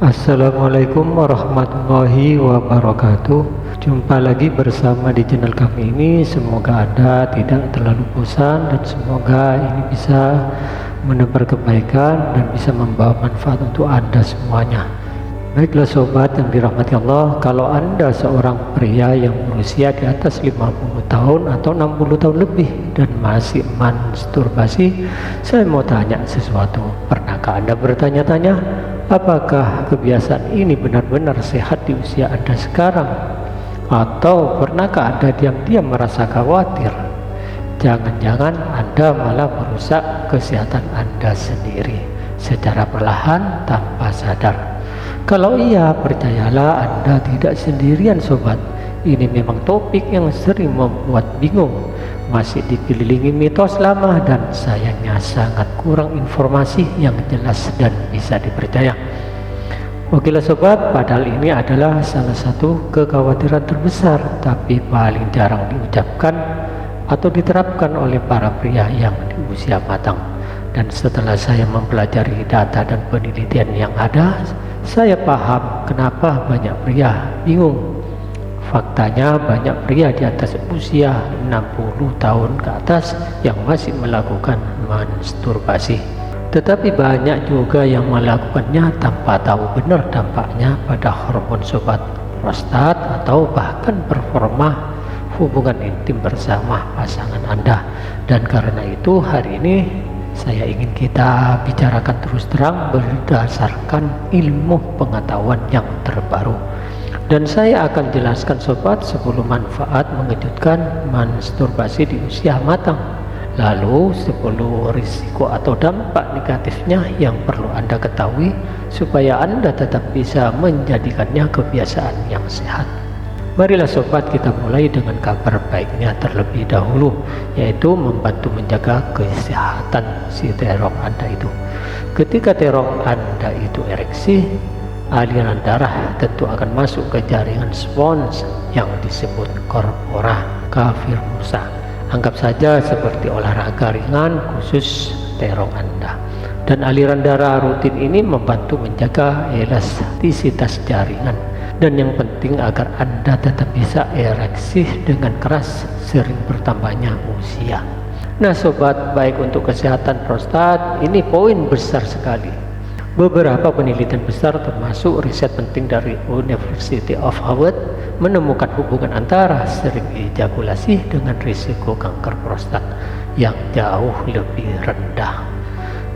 Assalamualaikum warahmatullahi wabarakatuh. Jumpa lagi bersama di channel kami ini. Semoga Anda tidak terlalu bosan dan semoga ini bisa menebar kebaikan dan bisa membawa manfaat untuk Anda semuanya. Baiklah sobat yang dirahmati Allah, kalau Anda seorang pria yang berusia di atas 50 tahun atau 60 tahun lebih dan masih masturbasi, saya mau tanya sesuatu. Pernahkah Anda bertanya-tanya, apakah kebiasaan ini benar-benar sehat di usia Anda sekarang? Atau pernahkah Anda diam-diam merasa khawatir? Jangan-jangan Anda malah merusak kesehatan Anda sendiri secara perlahan tanpa sadar. Kalau iya, percayalah Anda tidak sendirian sobat. Ini memang topik yang sering membuat bingung, masih dikelilingi mitos lama dan sayangnya sangat kurang informasi yang jelas dan bisa dipercaya. Okelah sobat, padahal ini adalah salah satu kekhawatiran terbesar tapi paling jarang diucapkan atau diterapkan oleh para pria yang di usia matang. Dan setelah saya mempelajari data dan penelitian yang ada, saya paham kenapa banyak pria bingung. Faktanya banyak pria di atas usia 60 tahun ke atas yang masih melakukan masturbasi. Tetapi banyak juga yang melakukannya tanpa tahu benar dampaknya pada hormon sobat, prostat, atau bahkan performa hubungan intim bersama pasangan Anda. Dan karena itu hari ini saya ingin kita bicarakan terus terang berdasarkan ilmu pengetahuan yang terbaru. Dan saya akan jelaskan sobat 10 manfaat mengejutkan masturbasi di usia matang. Lalu 10 risiko atau dampak negatifnya yang perlu Anda ketahui supaya Anda tetap bisa menjadikannya kebiasaan yang sehat. Marilah sobat, kita mulai dengan kabar baiknya terlebih dahulu, yaitu membantu menjaga kesehatan si terong Anda itu. Ketika terong Anda itu ereksi, aliran darah tentu akan masuk ke jaringan spons yang disebut corpora cavernosa. Anggap saja seperti olahraga ringan khusus terong Anda. Dan aliran darah rutin ini membantu menjaga elastisitas jaringan. Dan yang penting agar Anda tetap bisa ereksi dengan keras sering bertambahnya usia. Nah sobat, baik untuk kesehatan prostat, ini poin besar sekali. Beberapa penelitian besar termasuk riset penting dari University of Harvard menemukan hubungan antara sering ejakulasi dengan risiko kanker prostat yang jauh lebih rendah.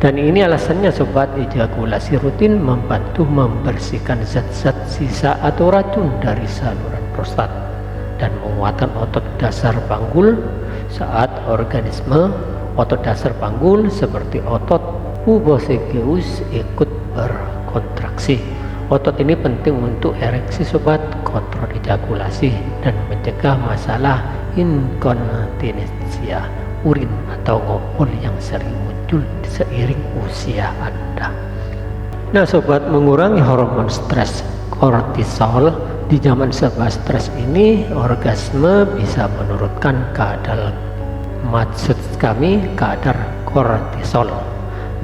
Dan ini alasannya sobat, ejakulasi rutin membantu membersihkan zat-zat sisa atau racun dari saluran prostat dan menguatkan otot dasar panggul saat organisme otot dasar panggul seperti otot pubosegeus ikut berkontraksi. Otot ini penting untuk ereksi sobat, kontrol ejakulasi dan mencegah masalah inkontinensia urin atau ngopol yang sering muncul seiring usia Anda. Nah sobat, mengurangi hormon stres kortisol. Di zaman serba stres ini, orgasme bisa menurunkan kadar kortisol.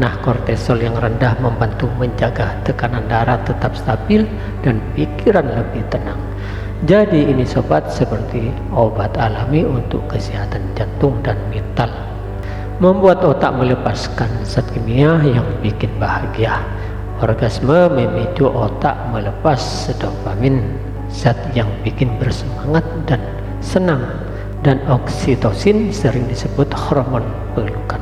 Nah, kortisol yang rendah membantu menjaga tekanan darah tetap stabil dan pikiran lebih tenang. Jadi ini sobat seperti obat alami untuk kesehatan jantung dan mental. Membuat otak melepaskan zat kimia yang bikin bahagia. Orgasme memicu otak melepas dopamin, zat yang bikin bersemangat dan senang. Dan oksitosin sering disebut hormon pelukan.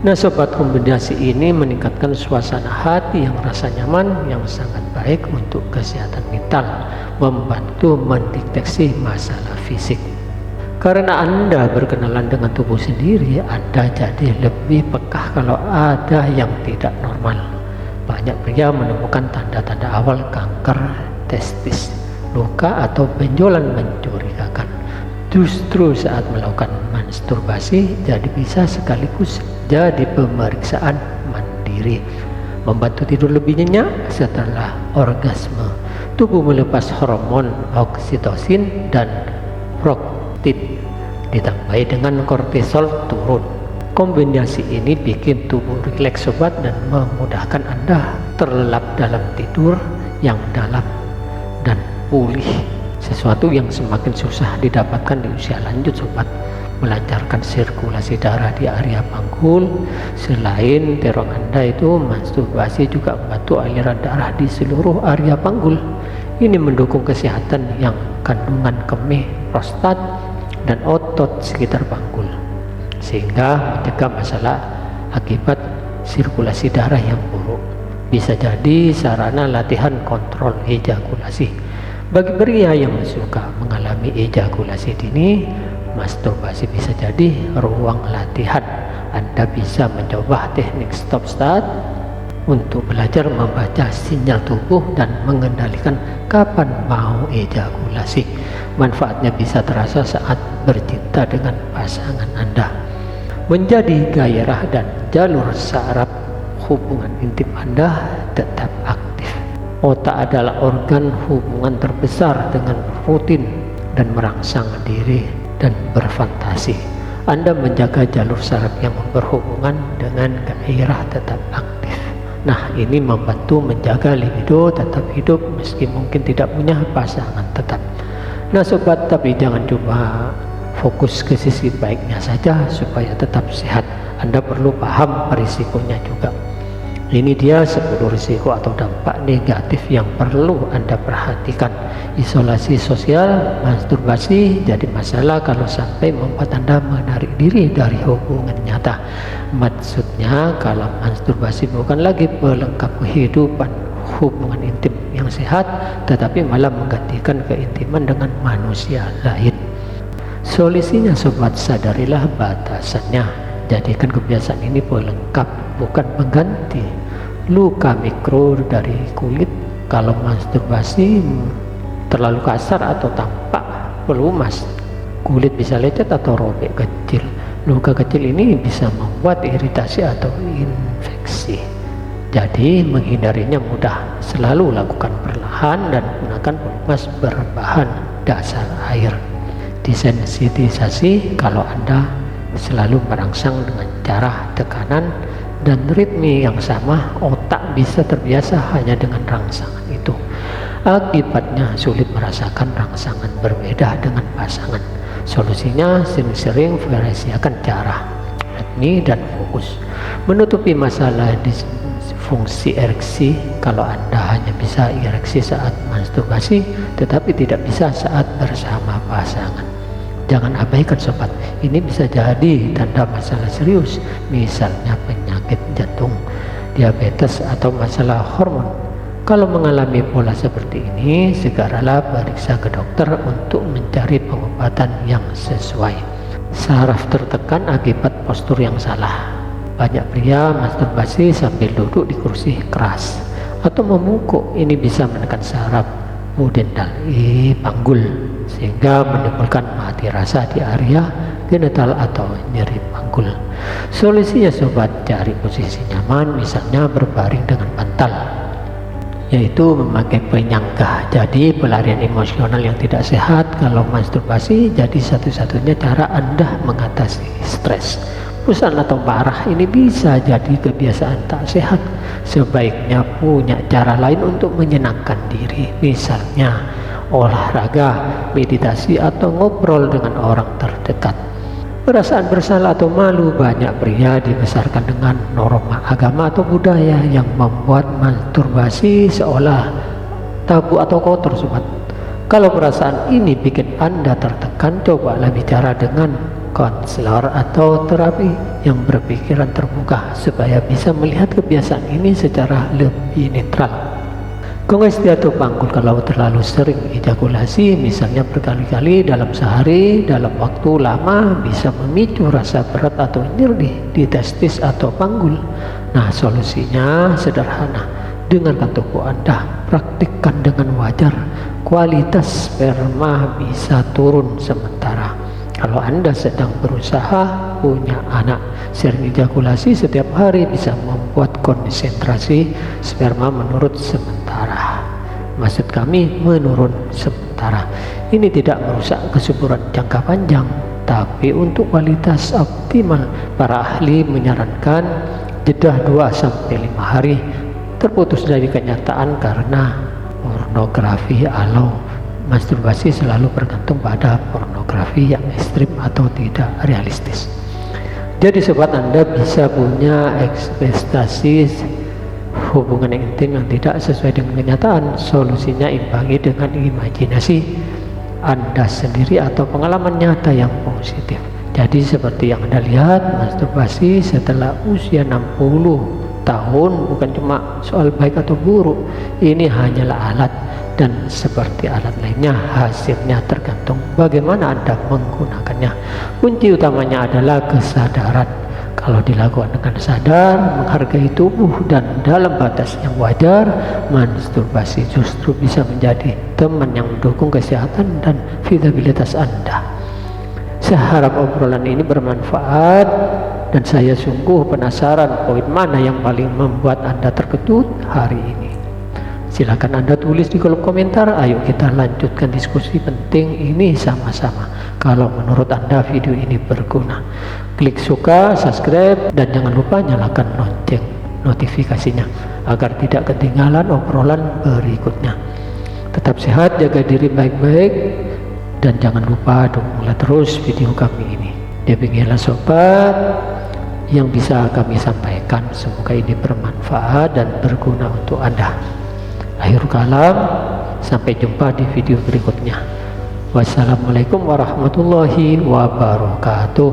Nah sobat, kombinasi ini meningkatkan suasana hati yang rasa nyaman yang sangat baik untuk kesehatan mental, membantu mendeteksi masalah fisik. Karena Anda berkenalan dengan tubuh sendiri, Anda jadi lebih peka kalau ada yang tidak normal. Banyak pria menemukan tanda-tanda awal kanker testis, luka atau benjolan mencurigakan justru saat melakukan masturbasi. Jadi bisa sekaligus jadi pemeriksaan mandiri, membantu tidur lebih nyenyak setelah orgasme. Tubuh melepas hormon oksitosin dan proktin, ditambahi dengan kortisol turun. Kombinasi ini bikin tubuh rileks sobat dan memudahkan Anda terlelap dalam tidur yang dalam dan pulih, sesuatu yang semakin susah didapatkan di usia lanjut sobat. Melancarkan sirkulasi darah di area panggul. Selain terong Anda itu, masturbasi juga membantu aliran darah di seluruh area panggul. Ini mendukung kesehatan yang kandungan kemih, prostat, dan otot sekitar panggul, sehingga mencegah masalah akibat sirkulasi darah yang buruk. Bisa jadi sarana latihan kontrol ejakulasi. Bagi pria yang suka mengalami ejakulasi dini, masturbasi bisa jadi ruang latihan. Anda bisa mencoba teknik stop start untuk belajar membaca sinyal tubuh dan mengendalikan kapan mau ejakulasi. Manfaatnya bisa terasa saat bercinta dengan pasangan Anda. Menjadi gairah dan jalur saraf hubungan intim Anda tetap aktif. Otak adalah organ hubungan terbesar dengan rutin dan merangsang diri dan berfantasi. Anda menjaga jalur saraf yang berhubungan dengan gairah tetap aktif. Nah, ini membantu menjaga libido tetap hidup meski mungkin tidak punya pasangan tetap. Nah sobat, tapi jangan cuma fokus ke sisi baiknya saja supaya tetap sehat. Anda perlu paham risikonya juga. Ini dia 10 risiko atau dampak negatif yang perlu Anda perhatikan. Isolasi sosial, masturbasi jadi masalah kalau sampai membuat Anda menarik diri dari hubungan nyata. Maksudnya kalau masturbasi bukan lagi pelengkap kehidupan hubungan intim yang sehat, tetapi malah menggantikan keintiman dengan manusia lain. Solusinya sobat, sadarilah batasannya. Jadikan kebiasaan ini pelengkap, bukan mengganti. Luka mikro dari kulit kalau masturbasi terlalu kasar atau tampak pelumas, kulit bisa lecet atau robek kecil. Luka kecil ini bisa membuat iritasi atau infeksi. Jadi menghindarinya mudah. Selalu lakukan perlahan dan gunakan pelumas berbahan dasar air. Desensitisasi kalau Anda selalu merangsang dengan cara tekanan dan ritme yang sama, otak bisa terbiasa hanya dengan rangsangan itu. Akibatnya sulit merasakan rangsangan berbeda dengan pasangan. Solusinya sering-sering variasikan cara, ritme, dan fokus. Menutupi masalah disfungsi ereksi kalau Anda hanya bisa ereksi saat masturbasi tetapi tidak bisa saat bersama pasangan. Jangan abaikan sobat, ini bisa jadi tanda masalah serius, misalnya penyakit jantung, diabetes, atau masalah hormon. Kalau mengalami pola seperti ini, segeralah periksa ke dokter untuk mencari pengobatan yang sesuai. Saraf tertekan akibat postur yang salah. Banyak pria masturbasi sambil duduk di kursi keras atau memungkuk. Ini bisa menekan saraf pudendal panggul sehingga menimbulkan mati rasa di area genital atau nyeri panggul. Solusinya sobat, cari posisi nyaman, misalnya berbaring dengan bantal, yaitu memakai penyangga. Jadi pelarian emosional yang tidak sehat kalau masturbasi jadi satu-satunya cara Anda mengatasi stres. Bosan atau marah ini bisa jadi kebiasaan tak sehat. Sebaiknya punya cara lain untuk menyenangkan diri, misalnya olahraga, meditasi, atau ngobrol dengan orang terdekat. Perasaan bersalah atau malu, banyak pria dibesarkan dengan norma agama atau budaya yang membuat masturbasi seolah tabu atau kotor sobat. Kalau perasaan ini bikin Anda tertekan, cobalah bicara dengan konselor atau terapi yang berpikiran terbuka supaya bisa melihat kebiasaan ini secara lebih netral. Kongesti atau panggul kalau terlalu sering ejakulasi, misalnya berkali-kali dalam sehari dalam waktu lama, bisa memicu rasa berat atau nyeri di testis atau panggul. Nah, solusinya sederhana. Dengarkan tubuh Anda, praktikkan dengan wajar. Kualitas sperma bisa turun sementara. Kalau Anda sedang berusaha punya anak, sering ejakulasi setiap hari bisa membuat konsentrasi sperma menurun sementara. Maksud kami menurun sementara. Ini tidak merusak kesuburan jangka panjang, tapi untuk kualitas optimal, para ahli menyarankan jeda 2-5 hari terputus dari kenyataan karena pornografi, atau masturbasi selalu bergantung pada pornografi yang ekstrim atau tidak realistis. Jadi sobat, Anda bisa punya ekspektasi hubungan yang intim yang tidak sesuai dengan kenyataan. Solusinya imbangi dengan imajinasi Anda sendiri atau pengalaman nyata yang positif. Jadi seperti yang Anda lihat, masturbasi setelah usia 60 tahun bukan cuma soal baik atau buruk, ini hanyalah alat, dan seperti alat lainnya hasilnya tergantung bagaimana Anda menggunakannya. Kunci utamanya adalah kesadaran. Kalau dilakukan dengan sadar, menghargai tubuh dan dalam batas yang wajar, masturbasi justru bisa menjadi teman yang mendukung kesehatan dan vitalitas Anda. Saya harap obrolan ini bermanfaat, dan saya sungguh penasaran poin mana yang paling membuat Anda terkejut hari ini. Silakan Anda tulis di kolom komentar. Ayo kita lanjutkan diskusi penting ini sama-sama. Kalau menurut Anda video ini berguna, klik suka, subscribe, dan jangan lupa nyalakan lonceng notifikasinya agar tidak ketinggalan obrolan berikutnya. Tetap sehat, jaga diri baik-baik, dan jangan lupa dukunglah terus video kami ini. Demikianlah sobat yang bisa kami sampaikan. Semoga ini bermanfaat dan berguna untuk Anda. Akhir kalam, sampai jumpa di video berikutnya. Wassalamualaikum warahmatullahi wabarakatuh.